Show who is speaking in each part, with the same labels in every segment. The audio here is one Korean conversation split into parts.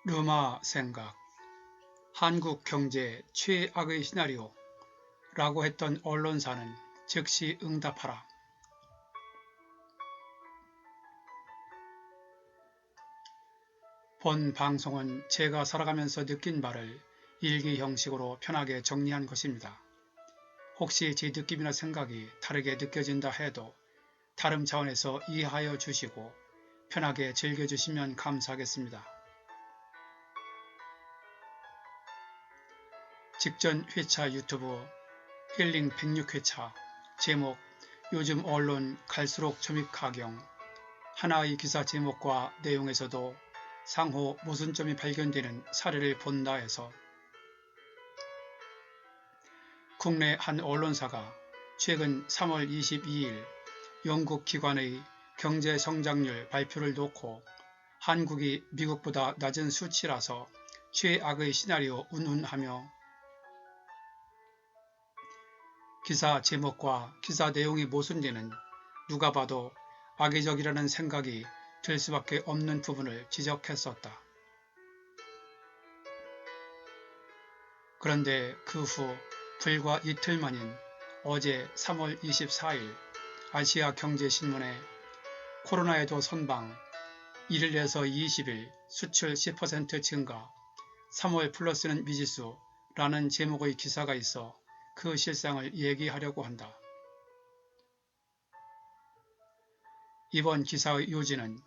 Speaker 1: 르마 생각, 한국 경제 최악의 시나리오 라고 했던 언론사는 즉시 응답하라. 본 방송은 제가 살아가면서 느낀 바를 일기 형식으로 편하게 정리한 것입니다. 혹시 제 느낌이나 생각이 다르게 느껴진다 해도 다름 차원에서 이해하여 주시고 편하게 즐겨주시면 감사하겠습니다. 직전 회차 유튜브 힐링 106회차 제목 요즘 언론 갈수록 점입가경 하나의 기사 제목과 내용에서도 상호 모순점이 발견되는 사례를 본다 해서 국내 한 언론사가 최근 3월 22일 영국 기관의 경제 성장률 발표를 놓고 한국이 미국보다 낮은 수치라서 최악의 시나리오 운운하며 기사 제목과 기사 내용이 모순되는 누가 봐도 악의적이라는 생각이 들 수밖에 없는 부분을 지적했었다. 그런데 그 후 불과 이틀 만인 어제 3월 24일 아시아경제신문에 코로나에도 선방 1일에서 20일 수출 10% 증가 3월 플러스는 미지수 라는 제목의 기사가 있어 그 실상을 얘기하려고 한다. 이번 기사의 요지는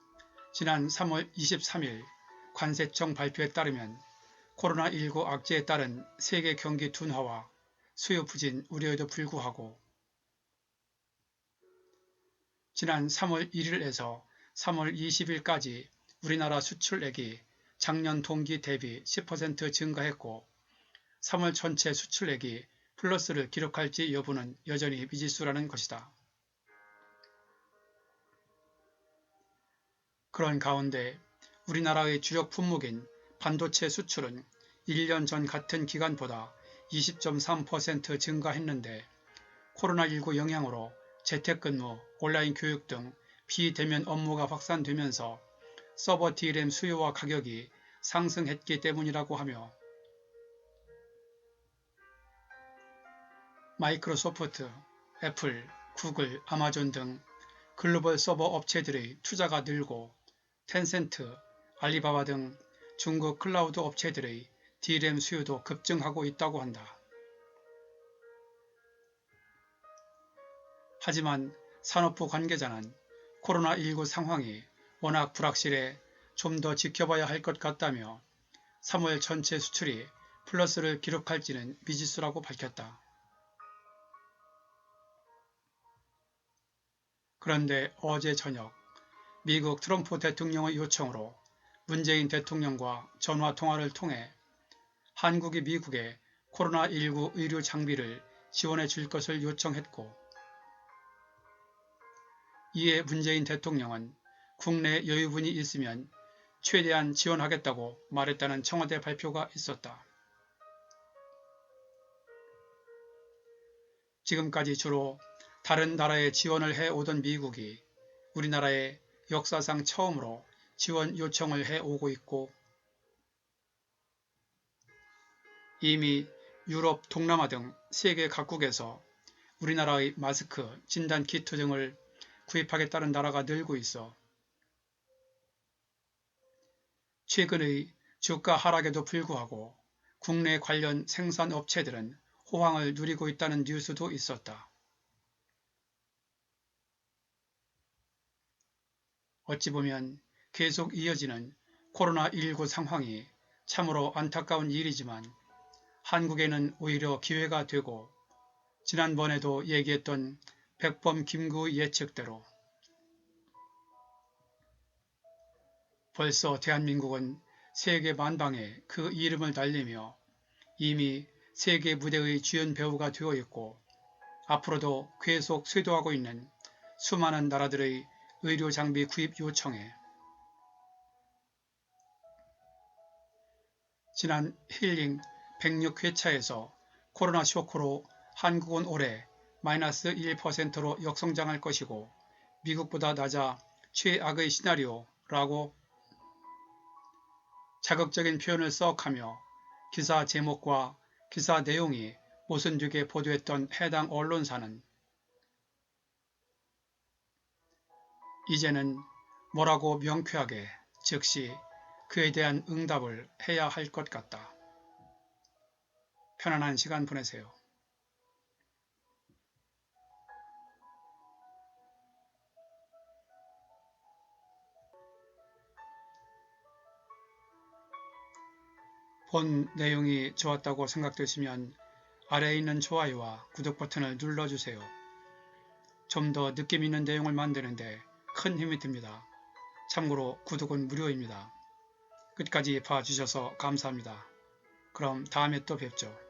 Speaker 1: 지난 3월 23일 관세청 발표에 따르면 코로나19 악재에 따른 세계 경기 둔화와 수요 부진 우려에도 불구하고 지난 3월 1일에서 3월 20일까지 우리나라 수출액이 작년 동기 대비 10% 증가했고 3월 전체 수출액이 플러스를 기록할지 여부는 여전히 미지수라는 것이다. 그런 가운데 우리나라의 주력 품목인 반도체 수출은 1년 전 같은 기간보다 20.3% 증가했는데 코로나19 영향으로 재택근무, 온라인 교육 등 비대면 업무가 확산되면서 서버 DRAM 수요와 가격이 상승했기 때문이라고 하며 마이크로소프트, 애플, 구글, 아마존 등 글로벌 서버 업체들의 투자가 늘고 텐센트, 알리바바 등 중국 클라우드 업체들의 DRAM 수요도 급증하고 있다고 한다. 하지만 산업부 관계자는 코로나19 상황이 워낙 불확실해 좀 더 지켜봐야 할 것 같다며 3월 전체 수출이 플러스를 기록할지는 미지수라고 밝혔다. 그런데 어제 저녁 미국 트럼프 대통령의 요청으로 문재인 대통령과 전화통화를 통해 한국이 미국에 코로나19 의료 장비를 지원해 줄 것을 요청했고 이에 문재인 대통령은 국내 여유분이 있으면 최대한 지원하겠다고 말했다는 청와대 발표가 있었다. 지금까지 주로 다른 나라에 지원을 해오던 미국이 우리나라에 역사상 처음으로 지원 요청을 해오고 있고 이미 유럽, 동남아 등 세계 각국에서 우리나라의 마스크, 진단키트 등을 구입하겠다는 나라가 늘고 있어 최근의 주가 하락에도 불구하고 국내 관련 생산업체들은 호황을 누리고 있다는 뉴스도 있었다. 어찌 보면 계속 이어지는 코로나19 상황이 참으로 안타까운 일이지만 한국에는 오히려 기회가 되고 지난번에도 얘기했던 백범 김구 예측대로 벌써 대한민국은 세계 만방에 그 이름을 날리며 이미 세계 무대의 주연 배우가 되어 있고 앞으로도 계속 쇄도하고 있는 수많은 나라들의 의료 장비 구입 요청에 지난 힐링 106회차에서 코로나 쇼크로 한국은 올해 마이너스 1%로 역성장할 것이고 미국보다 낮아 최악의 시나리오라고 자극적인 표현을 썩하며 기사 제목과 기사 내용이 모순되게 보도했던 해당 언론사는 이제는 뭐라고 명쾌하게 즉시 그에 대한 응답을 해야 할 것 같다. 편안한 시간 보내세요. 본 내용이 좋았다고 생각되시면 아래에 있는 좋아요와 구독 버튼을 눌러주세요. 좀 더 느낌 있는 내용을 만드는데 큰 힘이 됩니다. 참고로 구독은 무료입니다. 끝까지 봐주셔서 감사합니다. 그럼 다음에 또 뵙죠.